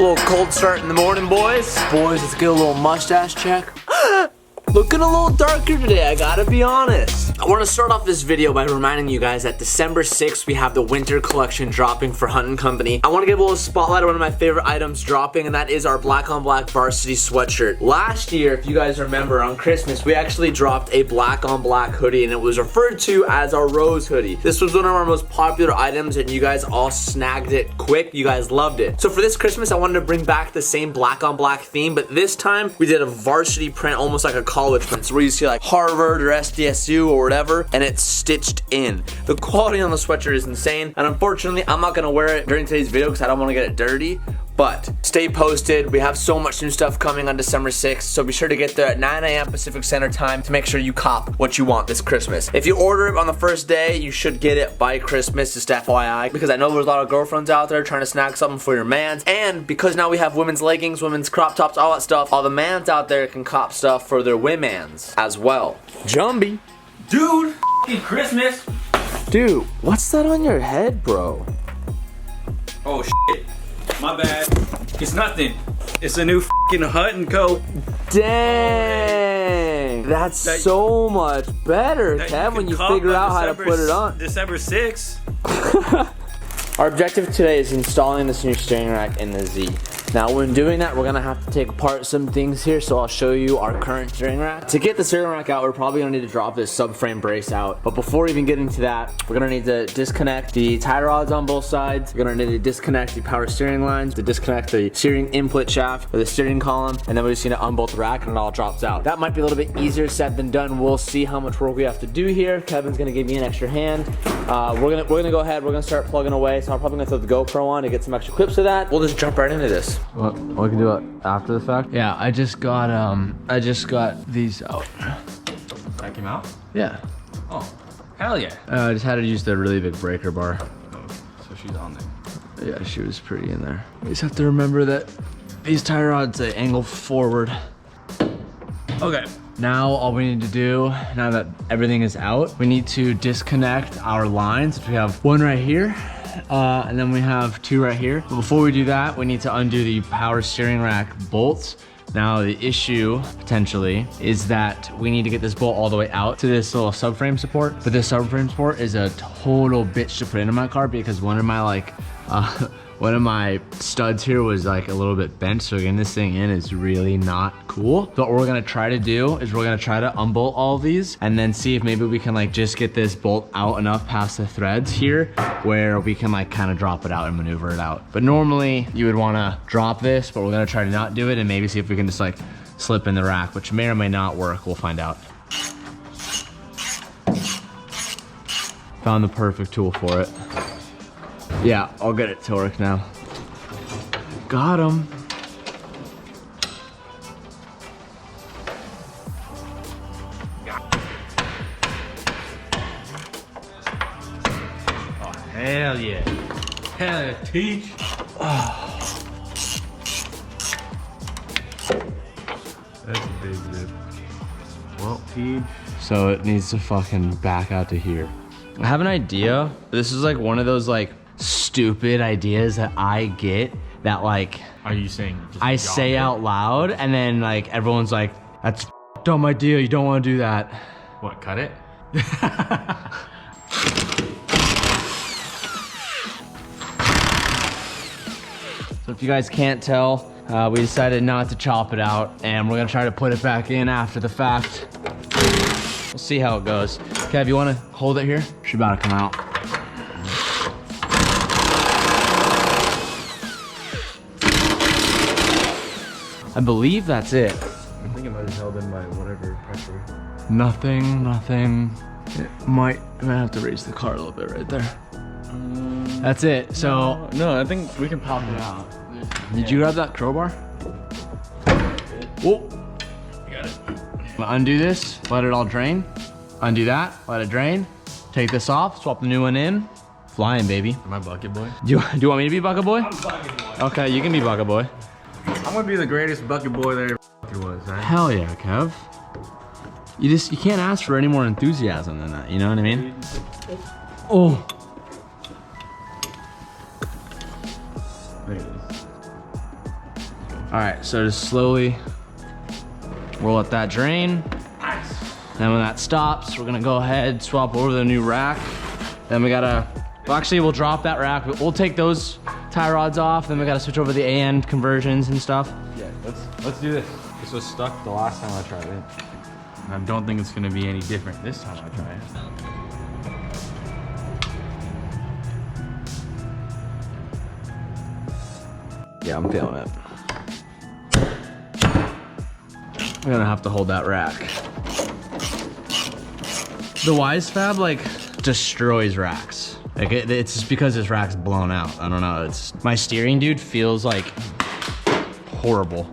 little cold start in the morning, boys. Boys, let's get a little mustache check. Looking a little darker today, I gotta be honest. I want to start off this video by reminding you guys that December 6th, we have the winter collection dropping for Hunt & Company. I want to give a little spotlight on one of my favorite items dropping, and that is our black on black varsity sweatshirt. Last year, if you guys remember, on Christmas, we actually dropped a black on black hoodie, and it was referred to as our rose hoodie. This was one of our most popular items, and you guys all snagged it quick. You guys loved it. So for this Christmas, I wanted to bring back the same black on black theme, but this time, we did a varsity print, almost like a college print. So where you see like Harvard or SDSU or whatever, and it's stitched in. The quality on the sweatshirt is insane, and unfortunately, I'm not gonna wear it during today's video because I don't want to get it dirty. But stay posted. We have so much new stuff coming on December 6th, so be sure to get there at 9 a.m. Pacific Standard Time to make sure you cop what you want this Christmas. If you order it on the first day, you should get it by Christmas, just FYI, because I know there's a lot of girlfriends out there trying to snag something for your mans, and because now we have women's leggings, women's crop tops, all that stuff, all the mans out there can cop stuff for their womans as well. Jumbie. Dude, f***ing Christmas. Dude, what's that on your head, bro? Oh, shit. My bad. It's nothing. It's a new f***ing Hunt & Co. Dang! That's so much better, Kev, when you figure out how to put it on. December 6th. Our objective today is installing this new steering rack in the Z. Now when doing that, we're gonna have to take apart some things here, so I'll show you our current steering rack. To get the steering rack out, we're probably gonna need to drop this subframe brace out. But before even getting to that, we're gonna need to disconnect the tie rods on both sides. We're gonna need to disconnect the power steering lines, to disconnect the steering input shaft or the steering column, and then we just need to unbolt the rack and it all drops out. That might be a little bit easier said than done. We'll see how much work we have to do here. Kevin's gonna give me an extra hand. We're gonna go ahead, we're gonna start plugging away. So I'm probably gonna throw the GoPro on to get some extra clips of that. We'll just jump right into this. What? We can do it after the fact? Yeah, I just got these out. That came out? Yeah. Oh, hell yeah. I just had to use the really big breaker bar. Oh, so she's on there. Yeah, she was pretty in there. We just have to remember that these tie rods, they angle forward. Okay. Now all we need to do, now that everything is out, we need to disconnect our lines. We have one right here. And then we have two right here. But before we do that, we need to undo the power steering rack bolts. Now the issue, potentially, is that we need to get this bolt all the way out to this little subframe support. But this subframe support is a total bitch to put into my car because one of my studs here was like a little bit bent, so getting this thing in is really not cool. But what we're gonna try to do is we're gonna try to unbolt all of these and then see if maybe we can like just get this bolt out enough past the threads here where we can like kind of drop it out and maneuver it out. But normally you would wanna drop this, but we're gonna try to not do it and maybe see if we can just like slip in the rack, which may or may not work. We'll find out. Found the perfect tool for it. Yeah, I'll get it to work now. Got him. Oh, hell yeah. Hell yeah, teach. Oh. That's a big zip. Well, teach. So it needs to fucking back out to here. I have an idea. This is like one of those like stupid ideas that I get that like Are you saying I say out loud and then like everyone's like, that's a dumb idea, you don't want to do that. What, cut it? So if you guys can't tell, we decided not to chop it out and we're gonna try to put it back in after the fact. We'll see how it goes. Kev, you wanna hold it here? She's about to come out. I believe that's it. I think it might have held in by whatever pressure. Nothing. It might have to raise the car a little bit right there. That's it. So no, I think we can pop it out. Did you grab that crowbar? Oh, Got it. undo this, let it all drain. Undo that, let it drain. Take this off, swap the new one in. Flying, baby. Am I bucket boy? Do you want me to be bucket boy? I'm bucket boy. Okay, you can be bucket boy. I'm gonna be the greatest bucket boy there ever was, right? Hell yeah, Kev. You can't ask for any more enthusiasm than that, you know what I mean? Oh. There it is. All right, so just slowly we'll let that drain. Then when that stops, we're gonna go ahead, swap over the new rack. Then we gotta, well, actually we'll drop that rack. We'll take those tie rods off. Then we gotta switch over the AN conversions and stuff. Yeah, let's do this. This was stuck the last time I tried it. And I don't think it's gonna be any different this time I try it. Yeah, I'm feeling it. I'm gonna have to hold that rack. The Wise Fab like destroys racks. Like it's just because this rack's blown out. I don't know. It's my steering, dude, feels like horrible.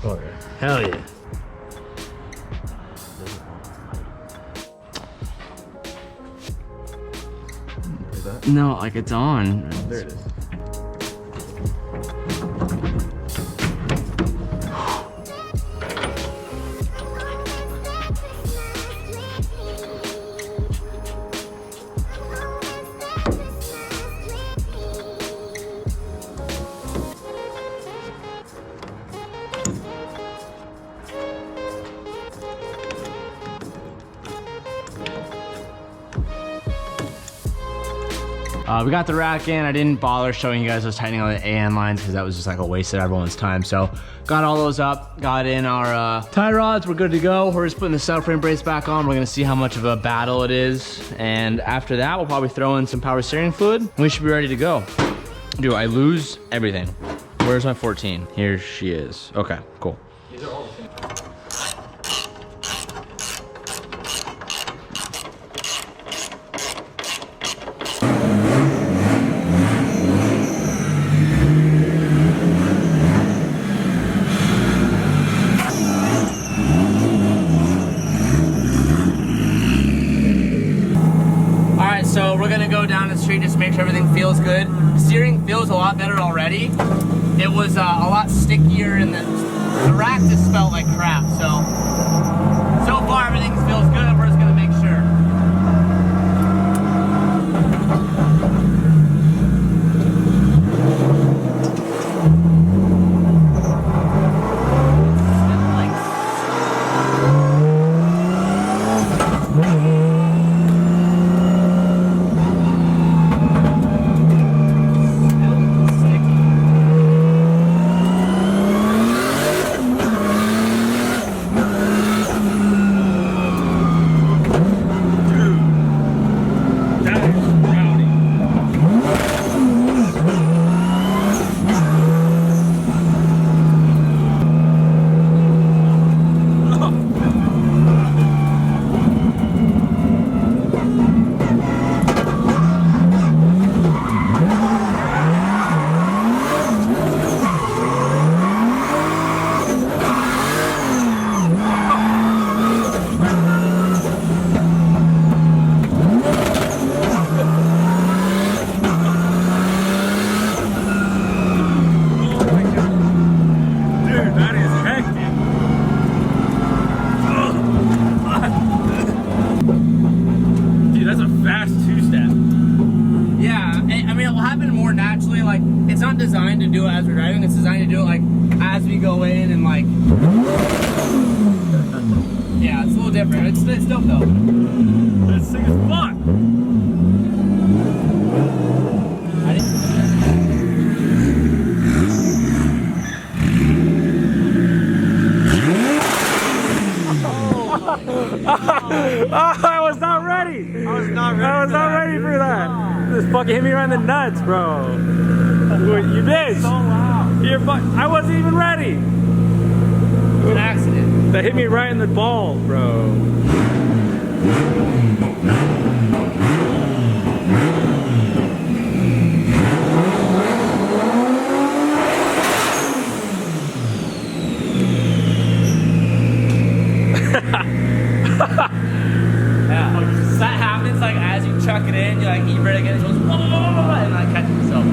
Oh yeah. Hell yeah. No, like it's on. There it is. We got the rack in. I didn't bother showing you guys those tightening on the AN lines because that was just like a waste of everyone's time. So got all those up, got in our tie rods. We're good to go. We're just putting the subframe brace back on. We're gonna see how much of a battle it is. And after that, we'll probably throw in some power steering fluid. We should be ready to go. Dude, I lose everything. Where's my 14? Here she is. Okay, cool. These are all the same. So we're gonna go down the street just to make sure everything feels good. The steering feels a lot better already. It was a lot stickier and the rack just felt like crap. So far everything feels good and we're just gonna make sure. It's not designed to do it as we're driving, it's designed to do it like as we go in and like, yeah, it's a little different. It's still dope. This thing is fuck. I was not ready. I was not ready for that. This fucking hit me right in the nuts, bro. You bitch. So loud. I wasn't even ready. It was an accident. That hit me right in the balls, bro. Yeah. That happens like as you chuck it in, you're like, you ready again, it goes, whoa, and like catches itself.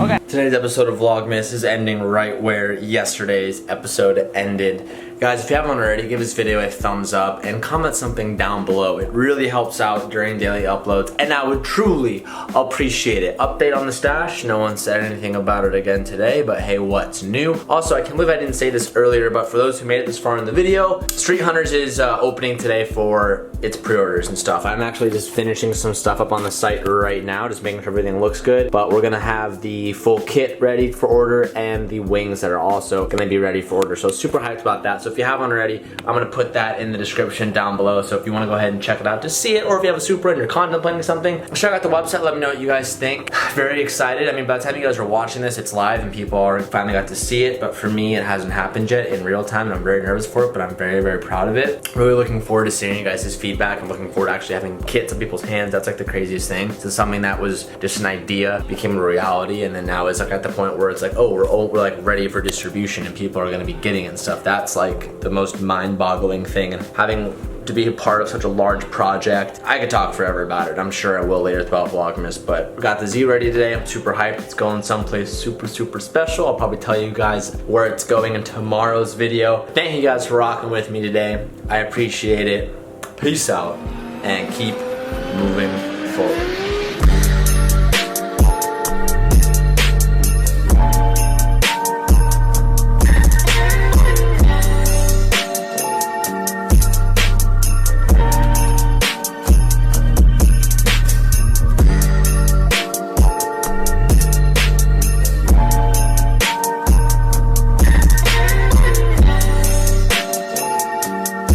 Okay. Today's episode of Vlogmas is ending right where yesterday's episode ended. Guys, if you haven't already, give this video a thumbs up and comment something down below. It really helps out during daily uploads and I would truly appreciate it. Update on the stash, no one said anything about it again today, but hey, what's new? Also, I can't believe I didn't say this earlier, but for those who made it this far in the video, Street Hunters is opening today for its pre-orders and stuff. I'm actually just finishing some stuff up on the site right now, just making sure everything looks good, but we're gonna have the full kit ready for order and the wings that are also gonna be ready for order. So super hyped about that. So if you haven't already, I'm gonna put that in the description down below. So if you wanna go ahead and check it out to see it, or if you have a Supra and you're contemplating something, check out the website, let me know what you guys think. Very excited. I mean, by the time you guys are watching this, it's live and people already finally got to see it, but for me, it hasn't happened yet in real time and I'm very nervous for it, but I'm very, very proud of it. Really looking forward to seeing you guys' feedback. I'm looking forward to actually having kits in people's hands. That's like the craziest thing. So something that was just an idea became a reality, and then now it's like at the point where it's like, oh, we're like ready for distribution and people are gonna be getting it and stuff. That's like the most mind-boggling thing, and having to be a part of such a large project. I could talk forever about it. I'm sure I will later throughout Vlogmas, but we got the Z ready today. I'm super hyped. It's going someplace super, super special. I'll probably tell you guys where it's going in tomorrow's video. Thank you guys for rocking with me today. I appreciate it. Peace out and keep moving forward.